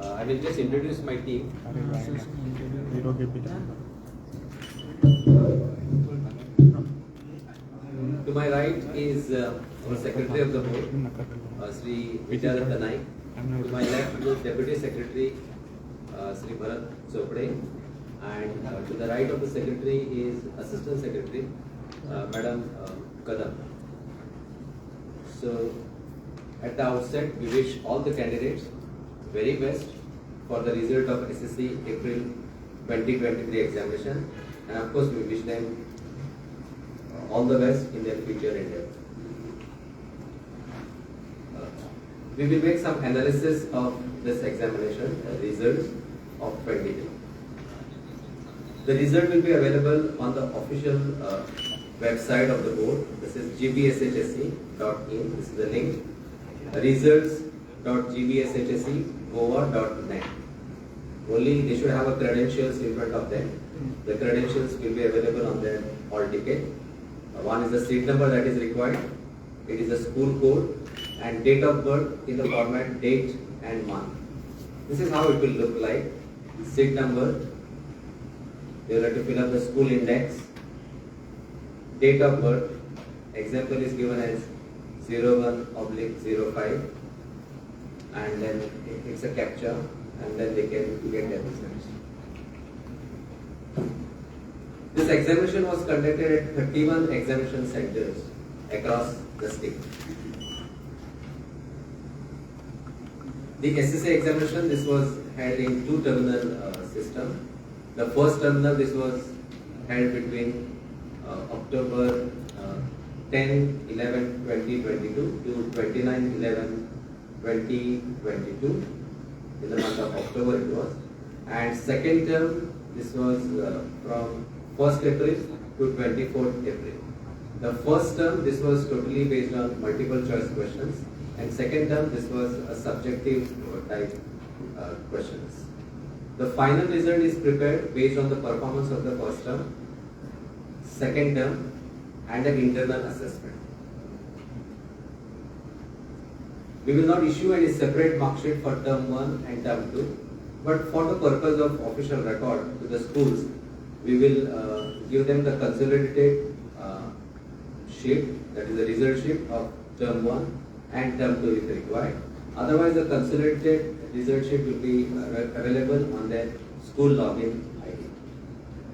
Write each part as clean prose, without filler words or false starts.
I will just introduce my team. To my right is our Secretary of the Board, Sri Vidyadat Naik. To my left is Deputy Secretary, Sri Bharat Chopde. And to the right of the Secretary is Assistant Secretary, Madam Kadam. So, at the outset, we wish all the candidates very best for the result of SSC April 2023 examination, and of course we wish them all the best in their future endeavor. We will make some analysis of this examination results of 23. The result will be available on the official website of the board. This is gbshsc.in. This is the link. Results.gbshsc.goa.net. Only they should have a credentials in front of them. The credentials will be available on their hall ticket. One is the seat number that is required. It is a school code and date of birth in the format date and month. This is how it will look like. Seat number. You will have to fill up the school index. Date of birth. Example is given as 01/05, and then it's a captcha, and then they can get their results. This examination was conducted at 31 examination centers across the state. The SSC examination, this was held in two terminal system. The first terminal, this was held between October 10/11/2022 to 29/11/2022. In the month of October it was. And second term, this was from 1st April to 24th April. The first term, this was totally based on multiple choice questions. And second term, this was a subjective type questions. The final result is prepared based on the performance of the first term, second term, and an internal assessment. We will not issue any separate mark sheet for term 1 and term 2, but for the purpose of official record to the schools, we will give them the consolidated sheet, that is the result sheet of term 1 and term 2 if required. Otherwise, the consolidated result sheet will be available on their school login ID.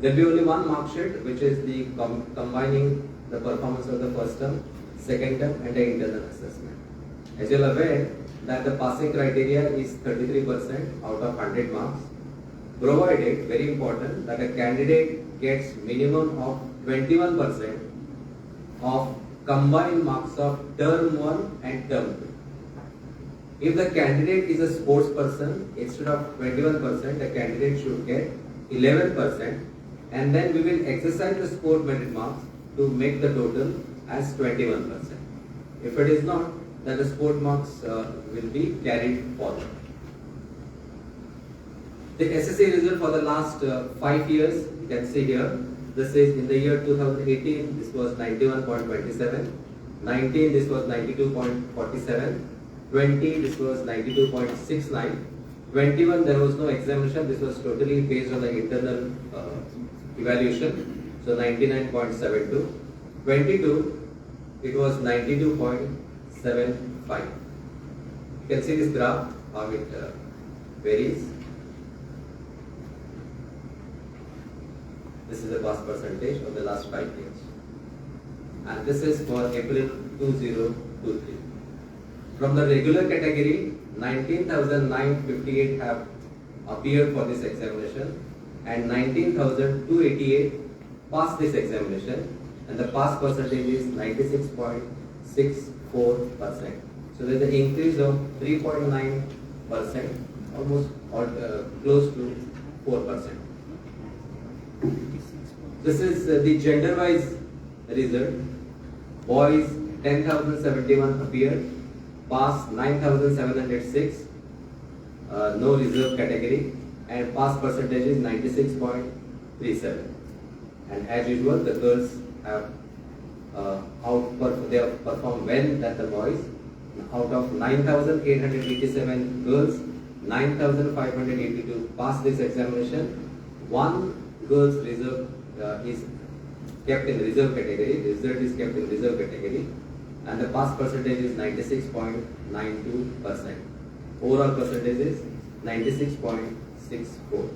There will be only one mark sheet, which is the combining the performance of the first term, second term, and the internal assessment. As you are aware that the passing criteria is 33% out of 100 marks, provided, very important, that a candidate gets minimum of 21% of combined marks of term 1 and term 2. If the candidate is a sports person, instead of 21%, the candidate should get 11%, and then we will exercise the sport merit marks to make the total as 21%. If it is not, then the sport marks will be carried forward. The SSC result for the last 5 years, you can see here. This is in the year 2018, this was 91.27. 19, this was 92.47. 20, this was 92.69. 21, there was no examination. This was totally based on the internal evaluation. So 99.72. 22, it was 92.75. You can see this graph, how it varies. This is the pass percentage of the last 5 years. And this is for April 2023. From the regular category, 19,958 have appeared for this examination and 19,288 passed this examination, and the pass percentage is 96.64%. So there is an increase of 3.9%, almost close to 4%. This is the gender-wise result. Boys 10,071 appeared, pass 9,706, no reserve category, and pass percentage is 96.37. And as usual, the girls have they performed well than the boys. Out of 9,887 girls, 9,582 passed this examination. One girl's reserve is kept in reserve category. The result is kept in reserve category, and the pass percentage is 96.92%. Overall percentage is 96.64.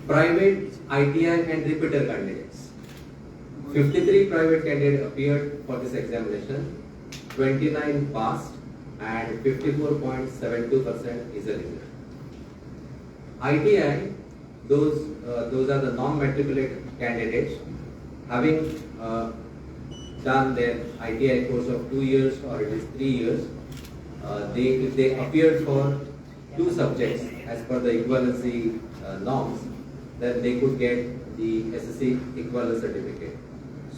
Private, ITI and repeater candidates. 53 private candidates appeared for this examination. 29 passed and 54.72% is a result. ITI, those are the non-matriculated candidates having done their ITI course of 2 years or it is 3 years. If they appeared for 2 subjects as per the equivalency norms, then they could get the SSC equivalent certificate.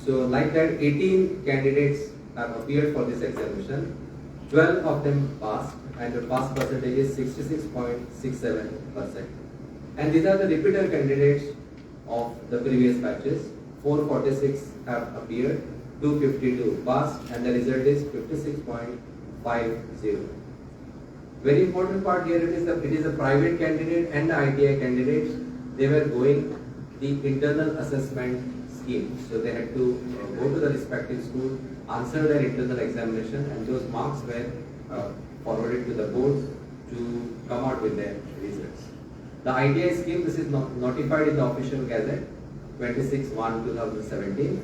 So like that, 18 candidates have appeared for this examination. 12 of them passed and the pass percentage is 66.67%. And these are the repeater candidates of the previous batches. 446 have appeared, 252 passed, and the result is 56.50. Very important part here, it is a private candidate and the ITI candidates. They were going the internal assessment scheme. So they had to go to the respective school, answer their internal examination, and those marks were forwarded to the board to come out with their results. The ITI scheme, this is notified in the official gazette 26/1/2017.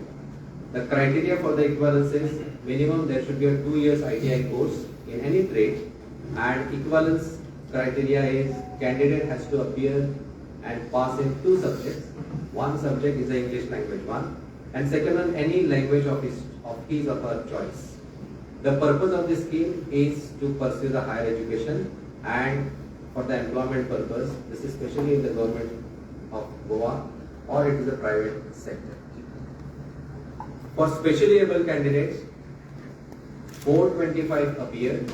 The criteria for the equivalence is minimum there should be a 2 years ITI course in any trade, and equivalence criteria is candidate has to appear and pass in 2 subjects. One subject is the English language one, and second one any language of his or her choice. The purpose of this scheme is to pursue the higher education and for the employment purpose. This is especially in the government of Goa or it is a private sector. For specially able candidates, 425 appeared,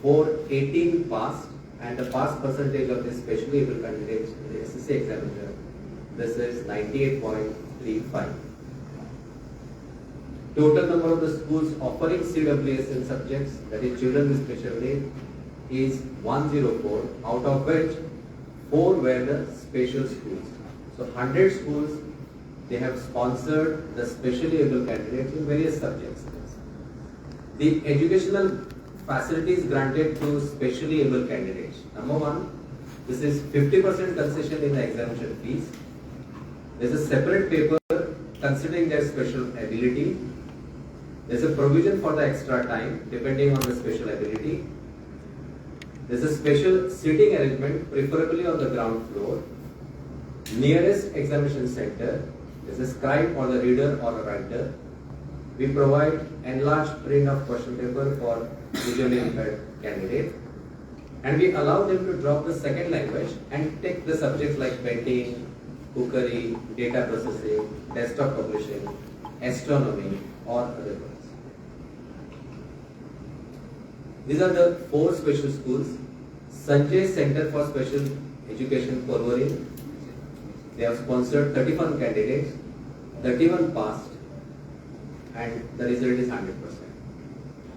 418 passed, and the pass percentage of the specially able candidates in the SSC examiner, this is 98.35. Total number of the schools offering CWS in subjects, that is children with special needs, is 104, out of which 4 were the special schools. So 100 schools, they have sponsored the specially able candidates in various subjects. The educational facilities granted to specially able candidates. Number 1, this is 50% concession in the examination fees. There is a separate paper considering their special ability. There is a provision for the extra time depending on the special ability. There is a special seating arrangement, preferably on the ground floor. Nearest examination center, there is a scribe or the reader or a writer. We provide enlarged print of question paper for visually impaired candidate, and we allow them to drop the second language and take the subjects like painting, cookery, data processing, desktop publishing, astronomy or other ones. These are the 4 special schools. Sanjay Center for Special Education, Porvorim. They have sponsored 31 candidates, 31 passed, and the result is 100%.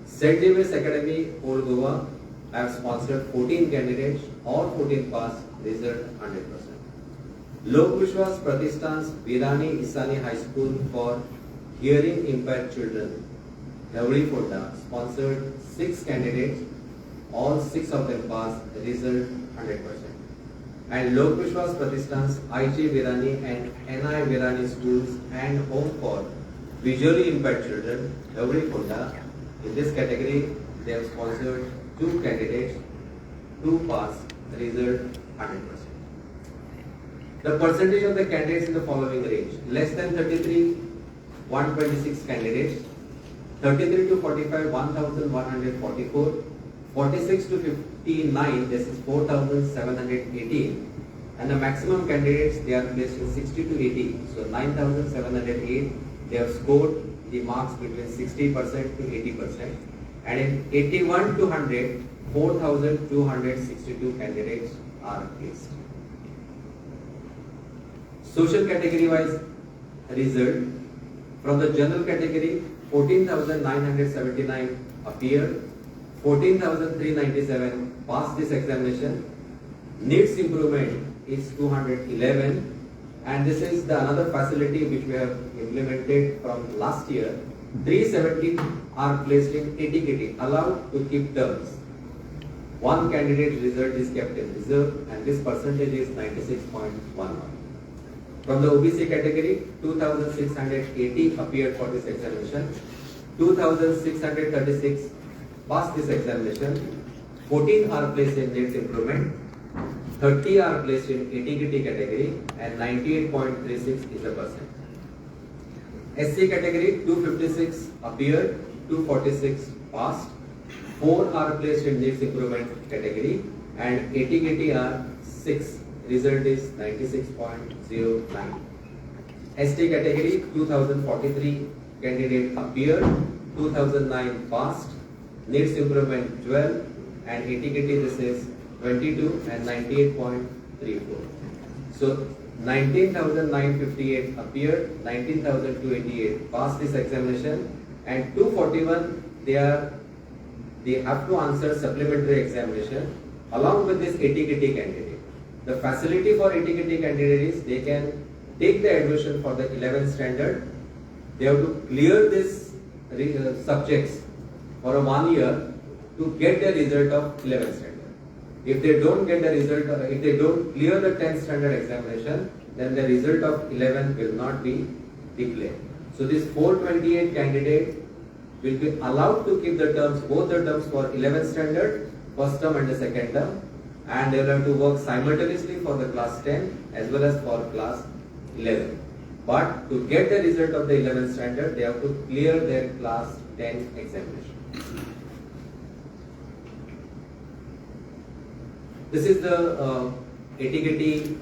St. James Academy, Old Goa, have sponsored 14 candidates, all 14 passed, result 100%. Lok Vishwas Pratishthan's Virani Isani High School for Hearing Impaired Children, Lavri Fonda, sponsored 6 candidates, all 6 of them passed, result 100%. And Lok Vishwas Pratishthan's IJ Virani and NI Virani schools and home for visually impaired children, Lavri Fonda, in this category they have sponsored 2 candidates, 2 passed, result 100%. The percentage of the candidates in the following range: less than 33, 126 candidates; 33 to 45, 1,144; 46 to 59, this is 4,718; and the maximum candidates, they are placed in 60 to 80, so 9,708. They have scored the marks between 60% to 80%, and in 81 to 100, 4,262 candidates are placed. Social category wise result: from the general category, 14,979 appeared, 14,397 passed this examination. Needs improvement is 211, and this is the another facility which we have implemented from last year. 370 are placed in ATKT, allowed to keep terms. One candidate's result is kept in reserve, and this percentage is 96.11. From the OBC category, 2,680 appeared for this examination. 2,636 passed this examination. 14 are placed in needs improvement. 30 are placed in ATKT category, and 98.36 is the percent. SC category, 256 appeared, 246 passed. 4 are placed in needs improvement category, and ATKT are 6. Result is 96.09. ST category, 2043 candidate appeared, 2009 passed, needs improvement 12, and ATKT this is 22 and 98.34. So 19,958 appeared, 19,288 passed this examination, and 241 they have to answer supplementary examination along with this ATKT candidate. The facility for ATKT candidate is they can take the admission for the 11th standard. They have to clear this subjects for 1 year to get the result of 11th standard. If they don't get the result, if they don't clear the 10th standard examination, then the result of 11 will not be declared. So this 428 candidate will be allowed to keep the terms, both the terms for 11th standard, first term and the second term, and they will have to work simultaneously for the class 10 as well as for class 11. But to get the result of the 11th standard, they have to clear their class 10 examination. This is the ATKT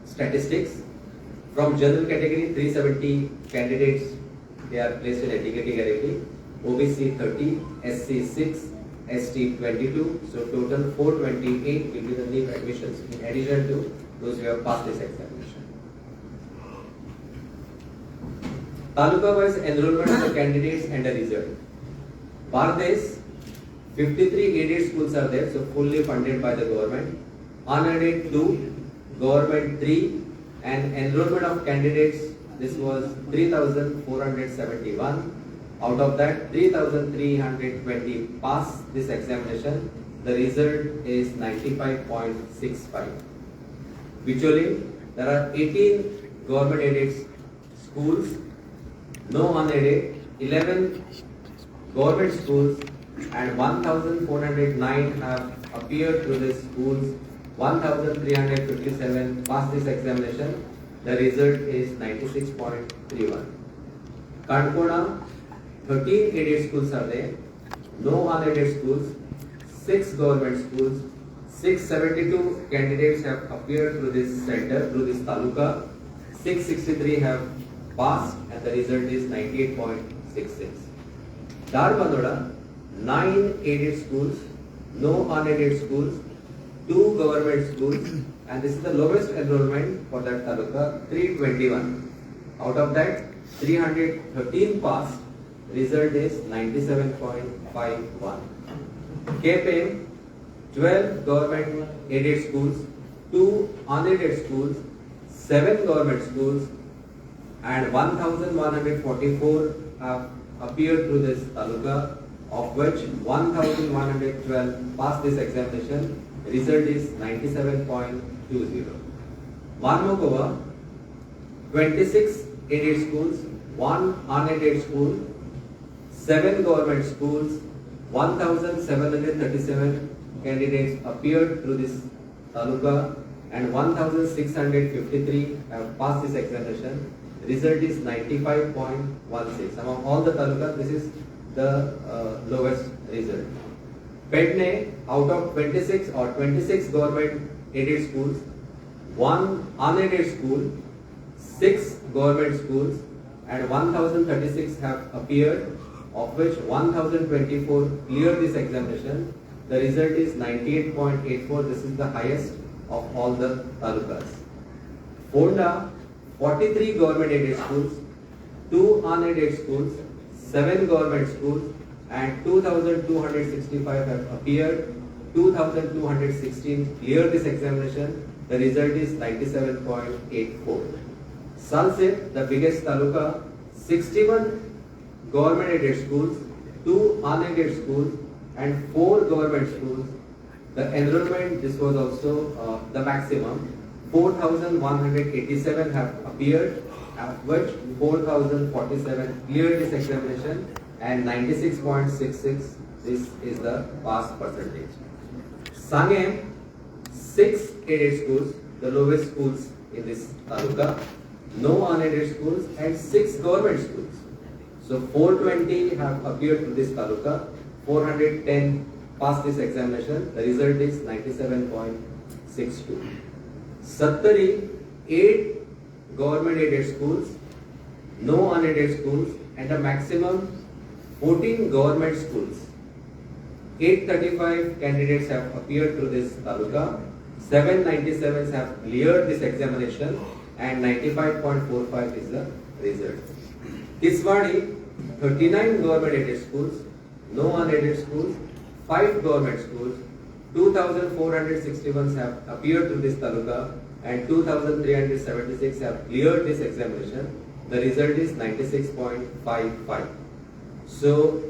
statistics. From general category, 370 candidates they are placed in ATKT category. OBC 30, SC 6, ST 22. So total 428 will be the new admissions in addition to those who have passed this examination. Taluka wise enrollment of the candidates and the result. Bangladesh, 53 aided schools are there, so fully funded by the government. Unaided 2, government 3, and enrollment of candidates, this was 3,471. Out of that, 3,320 passed this examination. The result is 95.65. Visually, there are 18 government aided schools, no unaided, 11 government schools, and 1,409 have appeared to the schools. 1,357 passed this examination. The result is 96.31. Kankona, 13 aided schools are there, no unaided schools, 6 government schools, 672 candidates have appeared through this center, through this taluka, 663 have passed, and the result is 98.66. Darbandora, 9 aided schools, no unaided schools, 2 government schools, and this is the lowest enrollment for that taluka, 321. Out of that, 313 passed, result is 97.51. KPM, 12 government aided schools, 2 unaided schools, 7 government schools, and 1,144 have appeared through this taluka, of which 1,112 passed this examination. Result is 97.20. Varmokova, 26 aided schools, 1 unaided school, 7 government schools, 1,737 candidates appeared through this taluka, and 1,653 have passed this examination. Result is 95.16. Among all the talukas, this is the lowest result. Pedne, out of 26 government aided schools, 1 unaided school, 6 government schools, and 1,036 have appeared, of which 1,024 cleared this examination. The result is 98.84. This is the highest of all the talukas. Fonda, 43 government aided schools, 2 unaided schools, 7 government schools, and 2,265 have appeared. 2,216 cleared this examination. The result is 97.84. Salsep, the biggest taluka, 61 government aided schools, 2 unaided schools and 4 government schools. The enrollment, this was also the maximum. 4,187 have appeared, of which 4,047 cleared this examination and 96.66, this is the pass percentage. Sangem, 6 aided schools, the lowest schools in this taluka, no unaided schools and 6 government schools. So 420 have appeared to this taluka, 410 passed this examination, the result is 97.62. Sattari, 8 government aided schools, no unaided schools and a maximum 14 government schools. 835 candidates have appeared to this taluka, 797 have cleared this examination and 95.45 is the result. Kiswadi, 39 government aided schools, no unaided schools, 5 government schools, 2,461 have appeared to this taluka and 2,376 have cleared this examination. The result is 96.55. So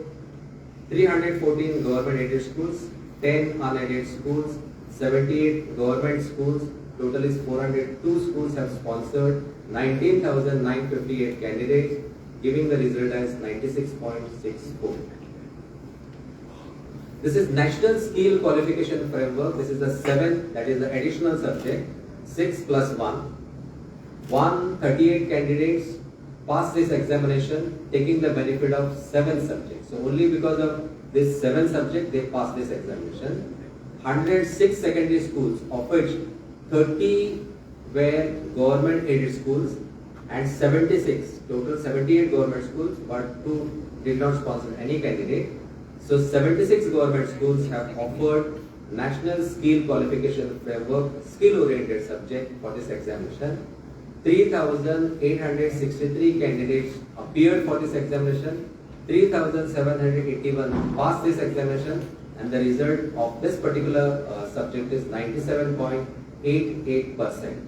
314 government aided schools, 10 unaided schools, 78 government schools, total is 402 schools have sponsored 19,958 candidates, giving the result as 96.64. This is National Skill Qualification Framework. This is the 7th, that is the additional subject, 6 plus 1. 138 candidates passed this examination, taking the benefit of 7 subjects. So only because of this 7 subject they passed this examination. 106 secondary schools, of which 30 were government aided schools and 76, total 78 government schools, but 2 did not sponsor any candidate. So 76 government schools have offered National Skill Qualification Framework skill oriented subject for this examination. 3,863 candidates appeared for this examination. 3,781 passed this examination and the result of this particular subject is 97.88%,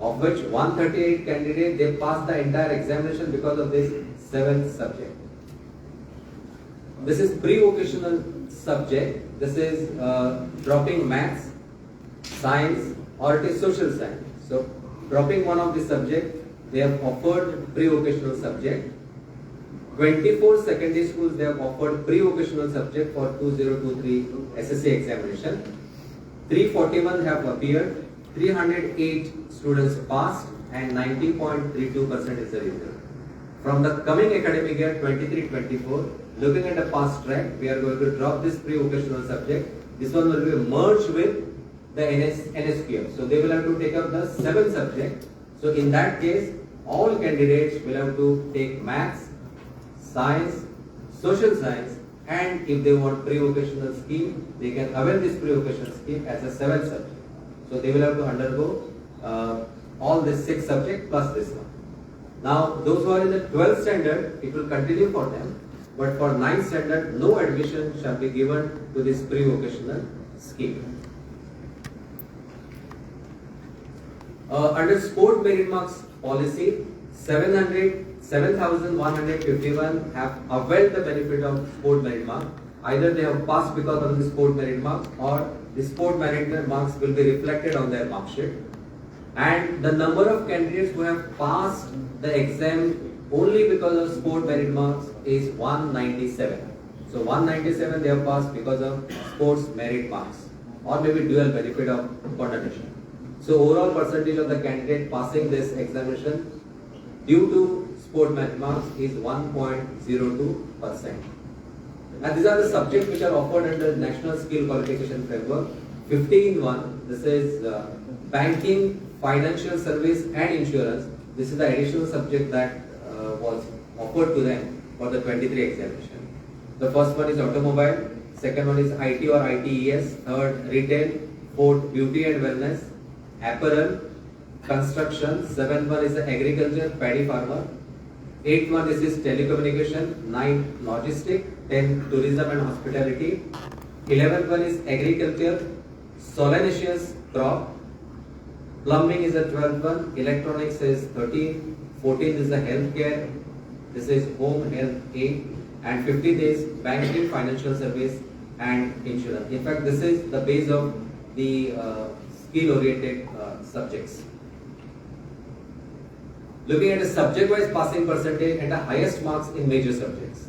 of which 138 candidates they passed the entire examination because of this 7th subject. This is pre-vocational subject. This is dropping maths, science or it is social science. So dropping one of the subject, they have offered pre-vocational subject. 24 secondary schools they have offered pre-vocational subject for 2023 SSC examination. 341 have appeared, 308 students passed and 90.32% is the result. From the coming academic year 23-24, looking at the fast track, we are going to drop this pre-vocational subject. This one will be merged with the NSQF. So they will have to take up the 7th subject. So in that case, all candidates will have to take maths, science, social science, and if they want pre-vocational scheme, they can avail this pre-vocational scheme as a 7th subject. So they will have to undergo all these 6 subjects plus this one. Now those who are in the 12th standard, it will continue for them, but for 9th standard, no admission shall be given to this pre-vocational scheme. Under sport merit marks policy, 7,151 have availed the benefit of sport merit mark. Either they have passed because of the sport merit marks or the sport merit marks will be reflected on their mark sheet. And the number of candidates who have passed the exam only because of sport merit marks is 197. So 197 they have passed because of sports merit marks or maybe dual benefit of condemnation. So overall percentage of the candidate passing this examination due to sport merit marks is 1.02%. And these are the subjects which are offered under National Skill Qualification Framework. 15.1, this is banking, financial service and insurance. This is the additional subject that was offered to them for the 23 examination. The first one is automobile, second one is IT or ITES, third retail, fourth beauty and wellness, apparel, construction, seventh one is the agriculture, paddy farmer, eighth one is telecommunication, ninth logistic, 10th tourism and hospitality, 11th one is agriculture, solanaceous crop, plumbing is the 12th one, electronics is 13, 14 is the healthcare, this is home health aid, and 15 is banking, financial service and insurance. In fact, this is the base of the skill-oriented subjects. Looking at the subject-wise passing percentage and the highest marks in major subjects.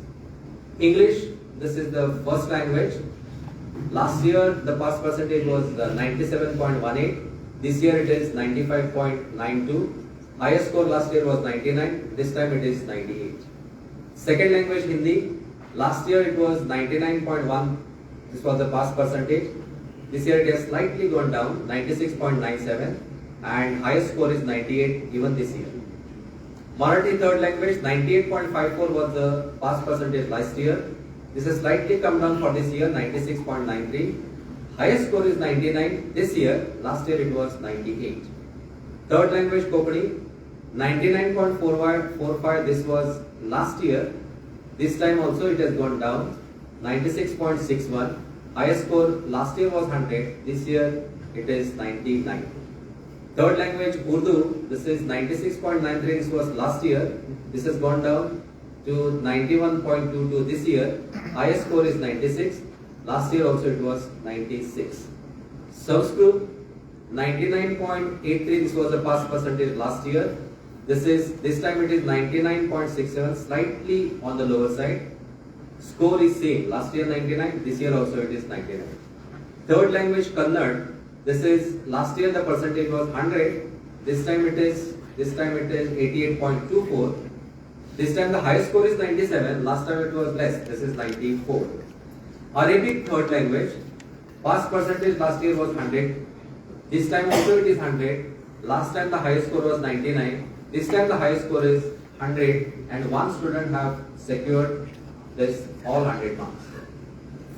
English, this is the first language. Last year, the pass percentage was 97.18. This year, it is 95.92. Highest score last year was 99. This time, it is 98. Second language, Hindi. Last year, it was 99.1. This was the pass percentage. This year, it has slightly gone down, 96.97. And highest score is 98 even this year. Marathi third language, 98.54 was the pass percentage last year. This has slightly come down for this year, 96.93. Highest score is 99 this year. Last year it was 98. Third language, Kokani, 99.45. This was last year. This time also it has gone down, 96.61. Highest score last year was 100. This year it is 99. Third language, Urdu, this is 96.93, this was last year. This has gone down to 91.22 this year. Highest score is 96. Last year also it was 96. Sanskrit, 99.83, this was the pass percentage last year. This time it is 99.67, slightly on the lower side. Score is same, last year 99, this year also it is 99. Third language, Kannada. This is last year the percentage was 100. This time it is 88.24. This time the highest score is 97. Last time it was less. This is 94. Arabic third language. Pass percentage last year was 100. This time also it is 100. Last time the highest score was 99. This time the highest score is 100, and one student have secured this all 100 marks.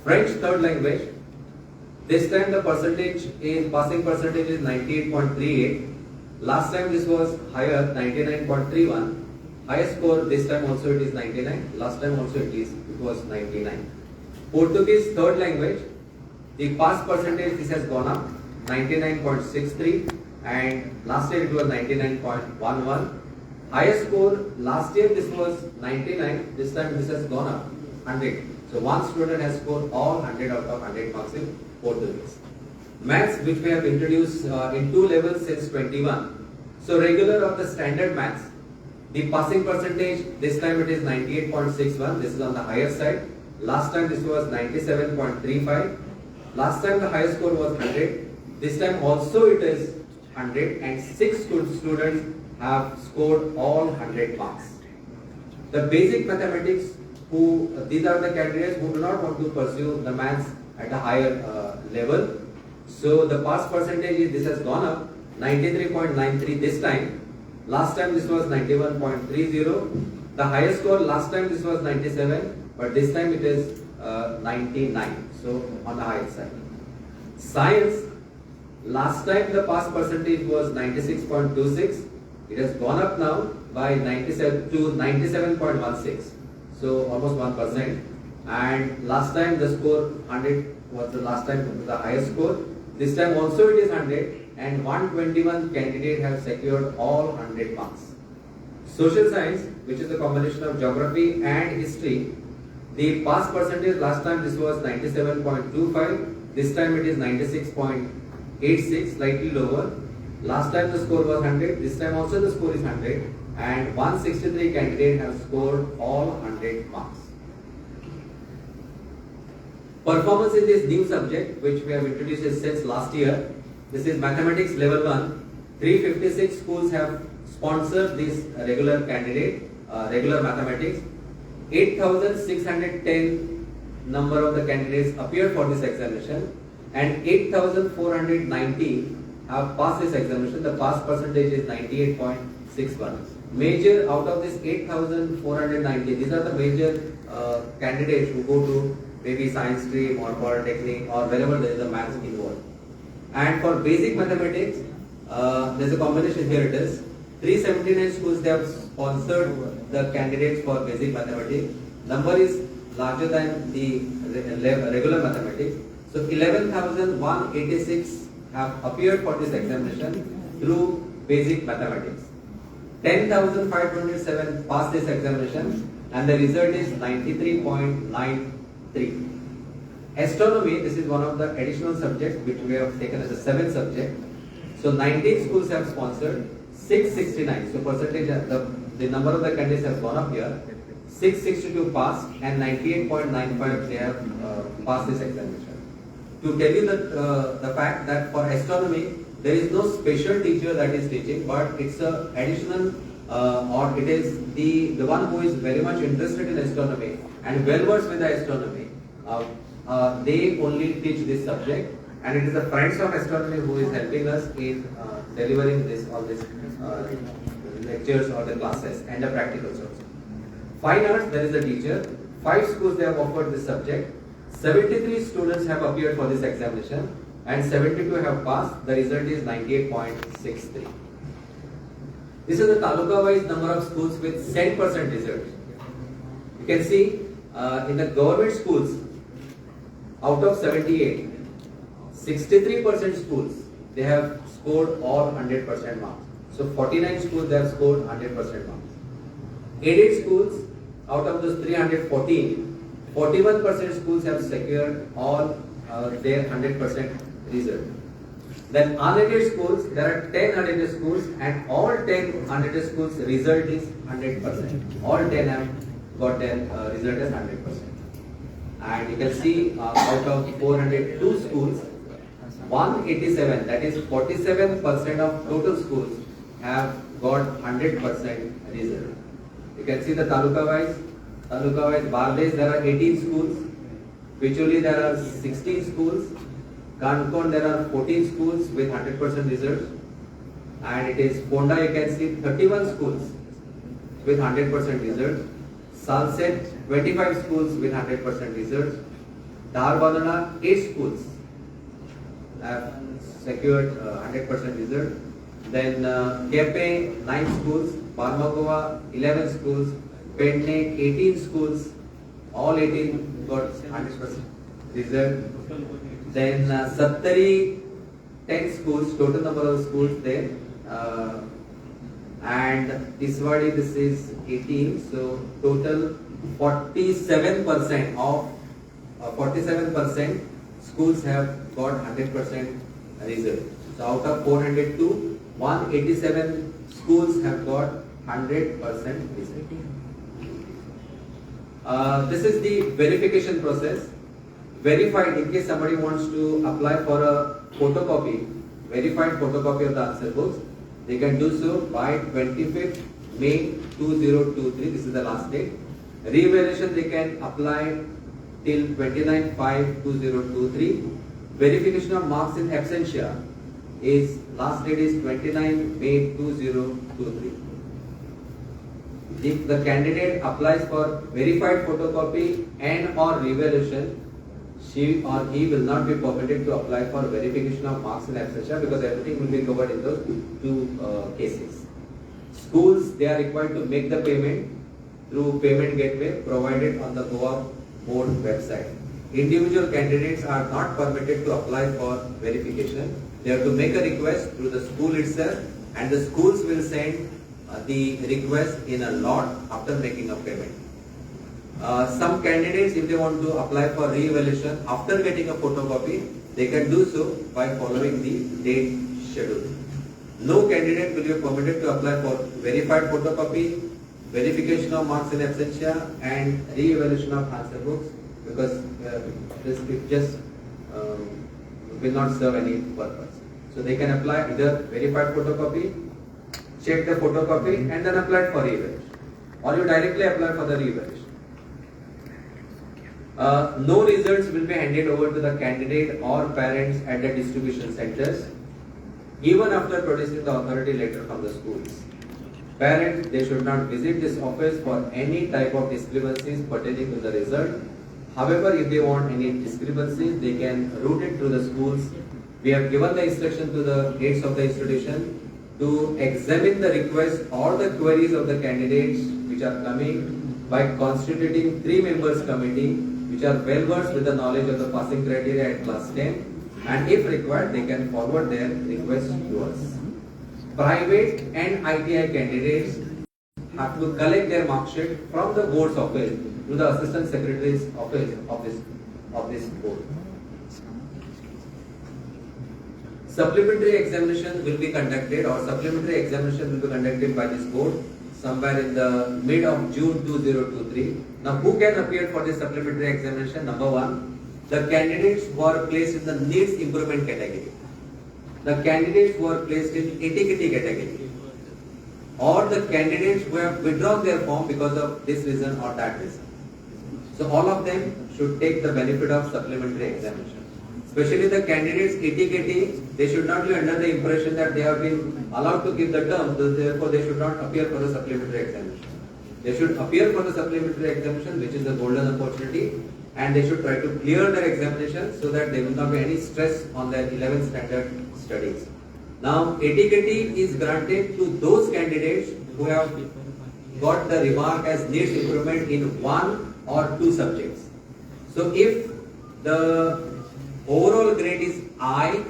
French third language. This time the passing percentage is 98.38. Last time this was higher, 99.31. Highest score this time also it is 99. Last time also it was 99. Portuguese third language. The pass percentage this has gone up, 99.63, and last year it was 99.11. Highest score last year this was 99. This time this has gone up, 100. So one student has scored all 100 out of 100 marks in Portuguese. Maths, which we have introduced in 2 levels since 21. So regular of the standard maths, the passing percentage this time it is 98.61. This is on the higher side. Last time this was 97.35. Last time the highest score was 100. This time also it is 100, and 6 students have scored all 100 marks. The basic mathematics, these are the candidates who do not want to pursue the maths at a higher level. So the pass percentage this has gone up, 93.93 this time. Last time this was 91.30. The highest score last time this was 97, but this time it is 99. So on the higher side. Science, last time the pass percentage was 96.26. It has gone up now by 97 to 97.16. So almost 1%. And last time the score 100 was the last time the highest score. This time also it is 100, and 121 candidates have secured all 100 marks. Social science, which is a combination of geography and history, the pass percentage last time this was 97.25. This time it is 96.86, slightly lower. Last time the score was 100. This time also the score is 100, and 163 candidates have scored all 100 marks. Performance in this new subject, which we have introduced since last year. This is mathematics level 1. 356 schools have sponsored this regular candidate, regular mathematics. 8,610 number of the candidates appeared for this examination, and 8,490 have passed this examination. The pass percentage is 98.61. Major out of this 8,490, these are the major candidates who go to maybe science stream or polytechnic or wherever there is a maths involved. And for basic mathematics, there is a combination. Here it is. 379 schools they have sponsored the candidates for basic mathematics. Number is larger than the regular mathematics. So 11,186 have appeared for this examination through basic mathematics. 10,527 passed this examination and the result is 93.93. Astronomy, this is one of the additional subjects which we have taken as a 7th subject. So 19 schools have sponsored, 669. So percentage, the number of the candidates has gone up here. 662 passed and 98.95 they have passed this examination. To tell you the fact that for astronomy, there is no special teacher that is teaching, but it's a additional or it is the one who is very much interested in astronomy and well versed with the astronomy. They only teach this subject, and it is the friends of astronomy who is helping us in delivering all these lectures or the classes and the practicals also. Fine arts, there is a teacher. 5 schools they have offered this subject. 73 students have appeared for this examination and 72 have passed. The result is 98.63. This is the taluka wise number of schools with 100% result. You can see in the government schools, out of 78, 63% schools they have scored all 100% marks. So 49 schools they have scored 100% marks. Aided schools, out of those 314, 41% schools have secured all their 100% result. Then unaided schools, there are 10 unaided schools and all 10 unaided schools result is 100%. All 10 have got their result as 100%. And you can see out of 402 schools, 187, that is 47% of total schools have got 100% result. You can see the taluka wise, Bardes there are 18 schools, Picholi there are 16 schools, Kankon there are 14 schools with 100% result, and it is Ponda you can see 31 schools with 100% result, Salset 25 schools with 100% result, Dharbadana 8 schools have secured 100% result, then Kepe 9 schools, Barmagova 11 schools, Pedne 18 schools, all 18 got 100% result. Then Sattari 10 schools, total number of schools there, and Iswadi this is 18, so total 47% of 47% schools have got 100% result. So out of 402, 187 schools have got 100% result. This is the verification process. Verified, in case somebody wants to apply for a photocopy, verified photocopy of the answer books, they can do so by 25th May 2023. This is the last date. Re-evaluation they can apply till 29/5/2023. Verification of marks in absentia is last date is 29 May 2023. If the candidate applies for verified photocopy and or re-evaluation, she or he will not be permitted to apply for verification of marks in absentia because everything will be covered in those two cases. Schools, they are required to make the payment through payment gateway provided on the Goa board website. Individual candidates are not permitted to apply for verification. They have to make a request through the school itself, and the schools will send the request in a lot after making a payment. Some candidates, if they want to apply for re-evaluation after getting a photocopy, they can do so by following the date schedule. No candidate will be permitted to apply for verified photocopy, verification of marks in absentia, and re-evaluation of answer books because this just will not serve any purpose. So they can apply either verified photocopy, check the photocopy, and then apply for re-evaluation, or you directly apply for the re-evaluation. No results will be handed over to the candidate or parents at the distribution centers, even after producing the authority letter from the schools. Parents, they should not visit this office for any type of discrepancies pertaining to the result. However, if they want any discrepancies, they can route it to the schools. We have given the instruction to the heads of the institution to examine the request or the queries of the candidates which are coming by constituting 3 members committee which are well versed with the knowledge of the passing criteria at class 10, and if required they can forward their request to us. Private and ITI candidates have to collect their mark sheet from the board's office to the assistant secretary's office of this board. Supplementary examination will be conducted, or supplementary examination will be conducted by this board somewhere in the mid of June 2023. Now, who can appear for this supplementary examination? Number one, the candidates who are placed in the needs improvement category, the candidates who are placed in ATKT category, or the candidates who have withdrawn their form because of this reason or that reason. So all of them should take the benefit of supplementary examination. Especially the candidates ATKT, they should not be under the impression that they have been allowed to give the term, so therefore they should not appear for the supplementary examination. They should appear for the supplementary examination, which is a golden opportunity, and they should try to clear their examination so that there will not be any stress on their 11th standard studies. Now, ATKT is granted to those candidates who have got the remark as needs improvement in 1 or 2 subjects. So, if the overall grade is I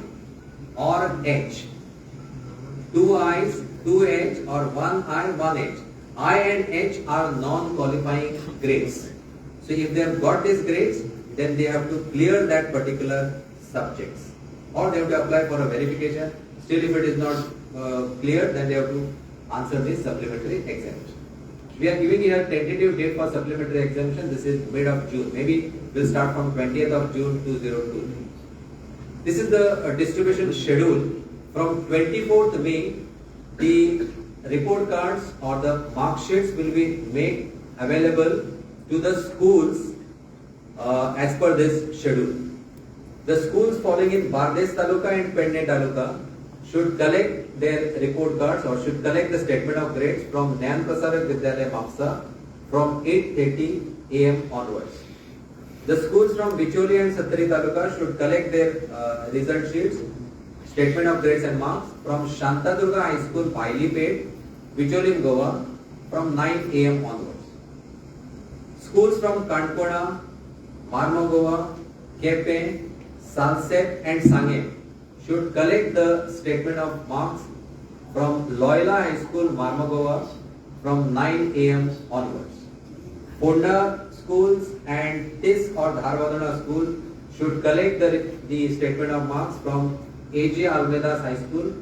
or H, 2 I's, 2 H, or 1 I, 1 H. I and H are non-qualifying grades. So if they have got these grades, then they have to clear that particular subjects, or they have to apply for a verification. Still, if it is not clear, then they have to answer this supplementary examination. We are giving here a tentative date for supplementary examination. This is mid of June. Maybe we'll start from 20th of June 2023. This is the distribution schedule. From 24th May, the report cards or the mark sheets will be made available to the schools as per this schedule. The schools falling in Bardes Taluka and Penne Taluka should collect their report cards or should collect the statement of grades from Nyan Prasarak Vidyalaya Mapsa from 8:30 AM onwards. The schools from Bicholi and Sattari Taluka should collect their result sheets, statement of grades and marks from Shantadurga High School, Bailipet, Bicholi in Goa from 9 AM onwards. Schools from Kankona, Marmagova, Kepe, Salsep and Sangem should collect the statement of marks from Loyola High School, Marmagova from 9 AM onwards. Ponda schools and TIS or Dharwadana school should collect the statement of marks from AJ Almeida's High School